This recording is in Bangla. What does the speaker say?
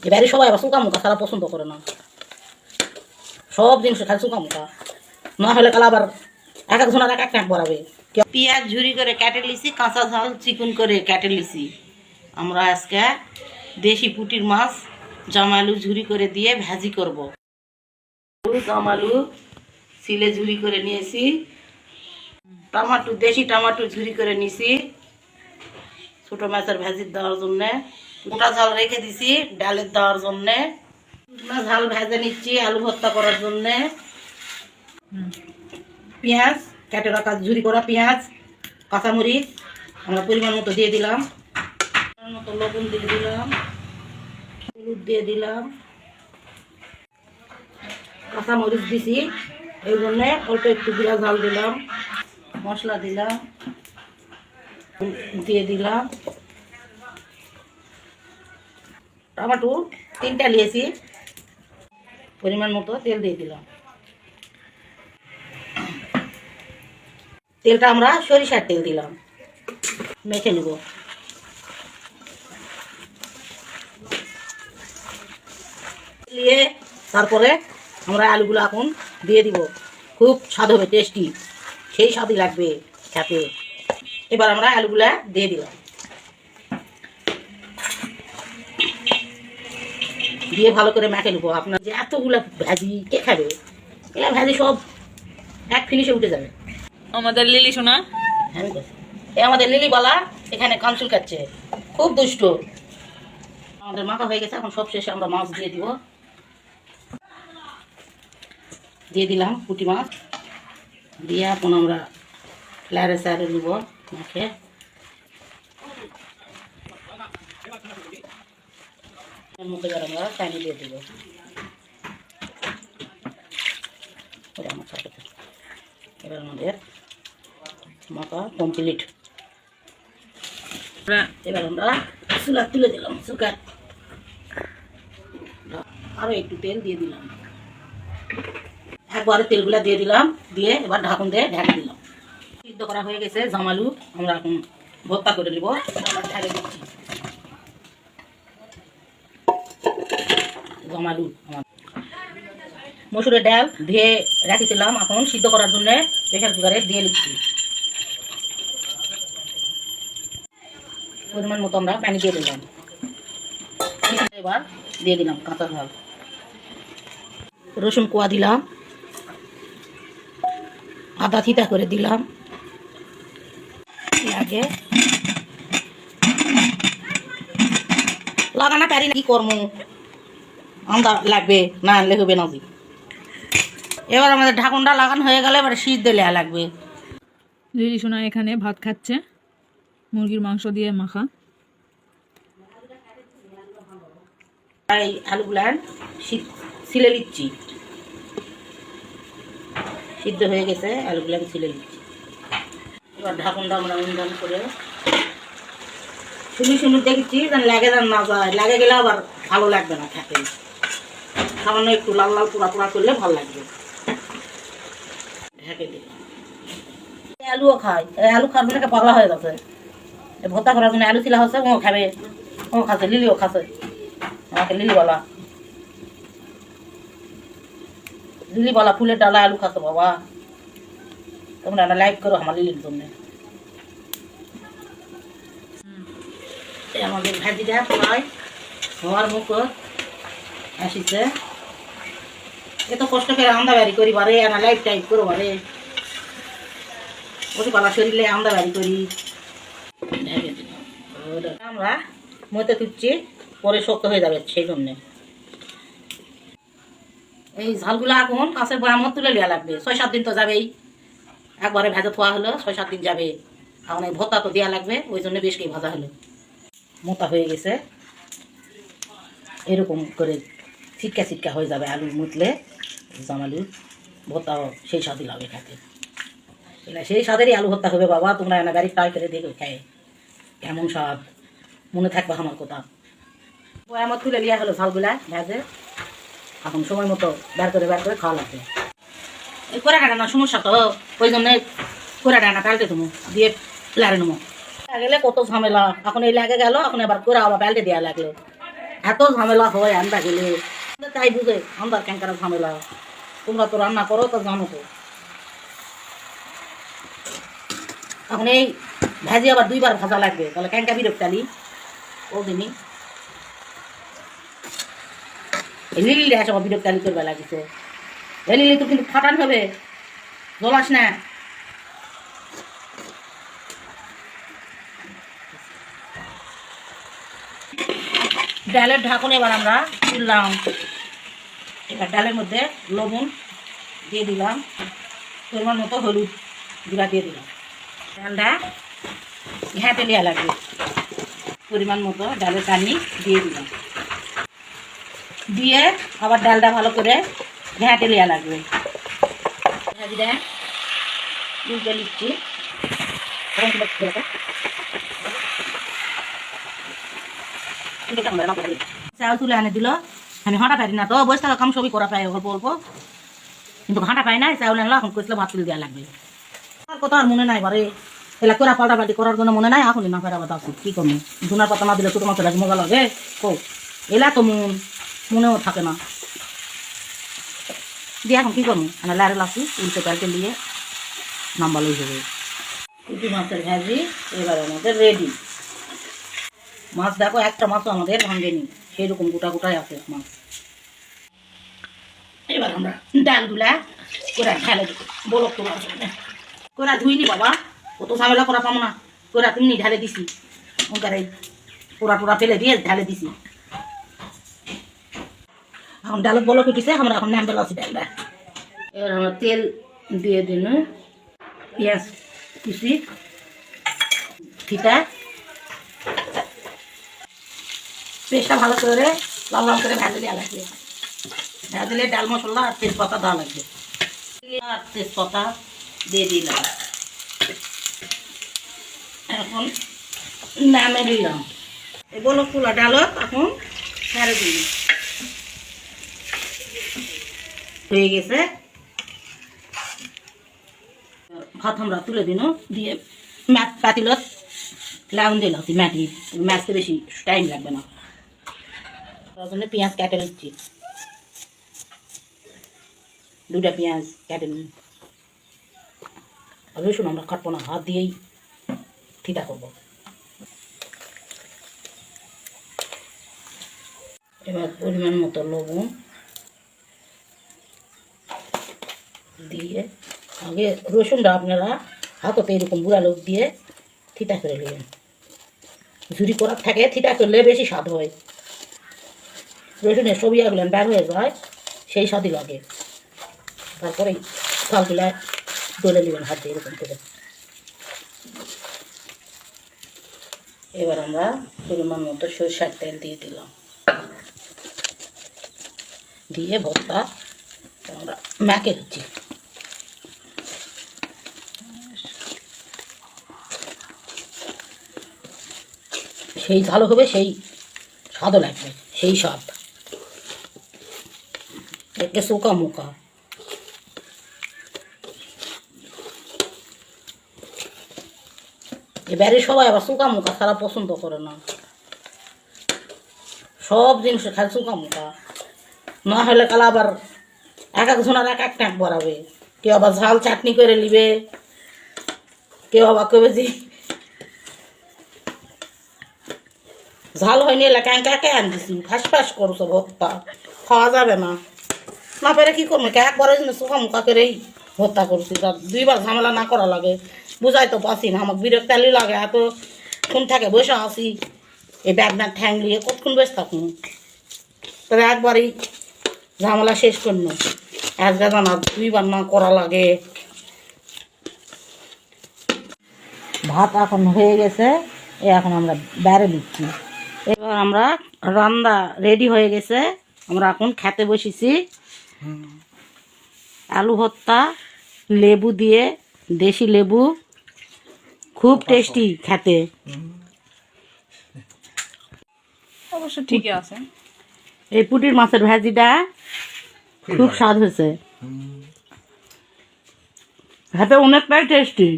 এবারে সবাই আবার শুকা মুখা তারা পছন্দ করে না, সব জিনিস খালি শুকা মুখা, না হলে কালা আবার এক একজনের এক এক ট্যাঙ্ক বাড়াবে। পেঁয়াজ ঝুরি করে কেটে লিছি, কাঁচা ঝাল চিকন করে কেটে লিছি। আমরা আজকে দেশি পুঁটির মাছ জামালু ঝুরি করে দিয়ে ভাজি করব। জামালু সিলে ঝুরি করে নিয়েছি, টমাটো দেশি টমাটো ঝুরি করে নিয়েছি ছোটো মাছের ভাজির দেওয়ার জন্যে। গোটা ঝাল রেখে দিছি ডালের দেওয়ার জন্যে। ঝাল ভেজে নিচ্ছি আলু ভর্তা করার জন্যে। পেঁয়াজ কেটে রাখা ঝুরি করা পেঁয়াজ, কাঁচামরিচ আমরা পরিমাণ মতো দিয়ে দিলাম, পরিমাণ মতো লবণ দিয়ে দিলাম, হলুদ দিয়ে দিলাম, কাঁচামরিচ দিছি এই জন্যে অল্প একটু জিরা ঝাল দিলাম, মশলা দিলাম, দিয়ে দিলাম টমেটো 3টা নিয়েছি, পরিমাণ মতো তেল দিয়ে দিলাম। তেলটা আমরা সরিষার তেল দিলাম, মেখে নেব। দিয়ে তারপরে আমরা আলুগুলো এখন দিয়ে দিব, খুব স্বাদ হবে, টেস্টি, সেই স্বাদই লাগবে খেতে। এবার আমরা আলুগুলা দিয়ে দিলাম, দিয়ে ভালো করে মেখে নেবো। আপনার যে এতগুলা ভাজি কে খাবে, এগুলা ভাজি সব এক ফিনিশে উঠে যাবে। আমাদের লিলি সোনা, এ আমাদের লিলিবালা এখানে কানচুল কাটছে, খুব দুষ্ট। আমাদের মাখা হয়ে গেছে, এখন সব শেষে আমরা মাছ দিয়ে দিব। দিয়ে দিলাম পুঁটি মাছ, দিয়ে এখন আমরা লাড়ে সাড়ে নিব মাখে। মতো এবার আমরা পানি দিয়ে দিব। এবার আমাদের মাখা কমপ্লিট। এবার আমরা চুলা তুলে দিলাম, চুকার আরো একটু তেল দিয়ে দিলাম, একবারে তেলগুলা দিয়ে দিলাম, দিয়ে এবার ঢাকন দিয়ে ঢেকে দিলাম। সিদ্ধ করা হয়ে গেছে জামালু, আমরা এখন ভর্তা করে নিব। ঢেলে দিচ্ছি জামালু। মসুরের ডাল ধুয়ে রেখেছিলাম, এখন সিদ্ধ করার জন্য প্রেশার কুকারে দিয়ে নিচ্ছি। পরিমাণ মতো আমরা পানি দিয়ে দিলাম। এবার দিয়ে দিলাম কাঁচা ঝাল, রসুন কোয়া দিলাম, আদা থিতা করে দিলাম, আগে লাগানা পারি না, কি করবো, আন্দা লাগবে না আনলে হবে না। এবার আমাদের ঢাকনটা লাগানো হয়ে গেলে এবার সিদ্ধ লেয়া লাগবে। লিলি সোনা এখানে ভাত খাচ্ছে মুরগির মাংস দিয়ে মাখা। এই আলুগুলা ছিলে নিচ্ছি, সিদ্ধ হয়ে গেছে, আলুগুলা ছিলে নিচ্ছি। এবার ঢাকনটা আমরা উন্ডান করে শুনি শুনি দেখছি যেন লাগে যেন না যায়, লাগে গেলে আবার ভালো লাগবে না খেতে। সামান্য একটু লাল লাল পোড়া পোড়া করলে ভালো লাগবে। ঢেকে দিলাম। আলুও খায়, আলু খাওয়ার জন্য পাগলা হয়ে যাচ্ছে। ভর্তা করার জন্য আলু ছিলা হচ্ছে, ও খাবে, ও খাচ্ছে, লিলিও খাচ্ছে, আমাকে লিলিওয়ালা লিলিওয়ালা ফুলের ডালা আলু খাচ্ছে। বাবা তোমরা না লাইক করো আমার লিলির জন্য। আমাদের ভাজিটা প্রায় হওয়ার মুখ আসিছে। এত কষ্ট করে আমদা বাড়ি করি বারে, না লাইফ টাইপ করো বারে, ওটি পালা শরীরে আমদা বাড়ি করি। আমরা মতে তুচ্ছি, পরে শক্ত হয়ে যাবে, সেই জন্যে এই ঝালগুলো এখন কাঁচের বয়াম তুলে নেওয়া লাগবে। 6-7 দিন তো যাবেই, একবারে ভেজা থোয়া হলো 6-7 দিন যাবে। এখন এই ভর্তা তো দেওয়া লাগবে, ওই জন্য বেশ কি ভাজা হলো। মোটা হয়ে গেছে, এরকম করে ছিটকা ছিটকা হয়ে যাবে। আলু মুতলে জামালুর ভর্তাও সেই স্বাদই লাগবে খেতে। সেই স্বাদেরই আলু ভর্তা হবে বাবা, তোমরা এনা গাড়ি ট্রাই করে দেখো খায় কেমন স্বাদ, মনে থাকবে আমার কথা। আমার তুলে নেওয়া হলো ঝালগুলা ভেজে, এখন সময় মতো বের করে খাওয়া লাগবে। এই কোরা ডানা সমস্যা তো, ওই জন্য কোরা ডানা পাল্টে দেবো, দিয়ে লাড়ে নেবো। গেলে কত ঝামেলা, এখন এই লাগে গেল, এখন এবার কোরা আবার পাল্টে দেওয়া লাগলো। এত ঝামেলা হয় আমরা গেলে তাই বুঝে আমরা ক্যাঙ্কার ঝামেলা। তোমরা তো রান্না করো তো জানো তো। এখন এই ভাজি আবার 2 বার ভাজা লাগবে, তাহলে ক্যাঙ্কা বিরক্তালি ও দিনই লিলি আসে আবার বিরক্তালি করবে লাগিছে। লিলি তো কিন্তু ফাটান হবে, জলাস না। ডালের ঢাকন এবার আমরা তুললাম। এবার ডালের মধ্যে লবণ দিয়ে দিলাম, পরিমাণ মতো হলুদ গুঁড়া দিয়ে দিলাম। ডালটা ঘ্যাঁটে লিয়া লাগবে, পরিমাণ মতো ডালের পানি দিয়ে দিলাম। দিয়ে আবার ডালটা ভালো করে ঘ্যাঁটে লিয়া লাগবে। ভাজিটা উল্টে নিচ্ছি। চাউল তুলে এনে দিল, আমি হাঁটা পারি না তো, বসে থাকা কাম সবই করা পাই অল্প অল্প, কিন্তু ঘাঁটা পাই না। চাউল আনলো, এখন কইছিল ভাত তুলে দেওয়া লাগবে। আর কথা আর মনে নাই বারে, এলা করা পাল্টাপাল্টি করার জন্য মনে নাই। এখন না ফেরা বাদ আছে, কি করবো। ধুনার পাতা না দিলে ছোটো মাছের মজা লাগে কো, এলা তো মনেও থাকে না। দিয়ে এখন কি করবো, মানে লাড়ে লাগছি উল্টে পাল্টে নিয়ে নাম্বার লই যাবে। পুঁটি মাছের ভাজি এবার আমাদের রেডি। মাছ দেখো, একটা মাছও আমাদের ভাঙেনি, সেরকম গোটা গোটাই আছে মাছ। এবার আমরা ডালগুলা কোরা ঢেলে দেবো। বলক তোলা কোরা ধুইনি বাবা, কত ঝামেলা করা পাবো না। কোরা তুমি ঢেলে দিছি, ওখানে পোড়া টোড়া ফেলে দিয়ে ঢেলে দিছি। এখন ডালত বলক উঠিছে, আমরা এখন নাম বেলা আছি ডালটা। এবার আমরা তেল দিয়ে দিন, পেঁয়াজ কুচি ফিটা পেস্টটা ভালো করে লাল লাল করে ভেজে দেওয়া লাগবে। ভেজলে ডাল মশলা আর তেজপাতা দেওয়া লাগবে। আর তেজপাতা দিয়ে দিলাম, এখন নামে দিলাম। এগুলো খোলা ডালত এখন ছেড়ে দিই, হয়ে গেছে। ভাত আমরা তুলে দিন, দিয়ে ম্যাট পাতিলত লাউন দিলাম। ম্যাটি ম্যাচতে বেশি টাইম লাগবে না, তার জন্য পেঁয়াজ কেটে নিচ্ছি। 2টা পেঁয়াজ কেটে নিই। রসুন আমরা কাটবো না, হাত দিয়েই ঠিকা করবো। এবার পরিমাণ মতো লবণ দিয়ে আগে রসুনটা আপনারা হাততে এরকম বুড়া লোক দিয়ে থিতা করে নেবেন। ঝুরি করার থাকে, থিতা করলে বেশি স্বাদ হয়। রসুনের সবিয়াগুলো বার হয়ে যায়, সেই স্বাদই লাগে। তারপরে চালগুলা ডলে নেবেন হাত দিয়ে এরকম করে। এবার আমরা পরিমাণ মতো সরষের তেল দিয়ে দিলাম, দিয়ে ভর্তা আমরা মেখে দিচ্ছি। সেই ভালো হবে, সেই স্বাদও লাগবে, সেই স্বাদ। একে শুকা মুখা এবারে সবাই আবার শুকা মুখা ছাড়া পছন্দ করে না। সব জিনিসে খালি শুকা মুখা না হলে কাল আবার এক একজনের এক এক ট্যাঁক বাড়াবে। কেউ আবার ঝাল চাটনি করে নিবে, কেউ আবার কবে যে ঝাল হয়নি এলে ক্যাঁকা কে আন দিছি, ফাঁস ফাঁস করছো ভর্তা খাওয়া যাবে না। না পেরে কী করবো, একবার ওই জন্য শুকা মুখা করেই ভর্তা করছি। 2 বার ঝামেলা না করা লাগে, বুঝাই তো পারছি না। আমার বিরক্তালি লাগে, এত কোন থাকে বসে আসি এই ব্যাগ ব্যাগ ঠ্যাং নিয়ে কতক্ষণ বসে থাকুন। তবে একবারই ঝামেলা শেষ করল, একবার না 2 বার না করা লাগে। ভাত এখন হয়ে গেছে, এখন আমরা বেড়ে দিচ্ছি। এবার আমরা রান্না রেডি হয়ে গেছে, আমরা এখন খেতে বসেছি। আলু ভর্তা লেবু দিয়ে, দেশি লেবু, খুব টেস্টি খেতে। অবশ্য ঠিকই আছে। এই পুঁটির মাছের ভাজিটা খুব স্বাদ হয়েছে, খেতে অনেকটাই টেস্টি।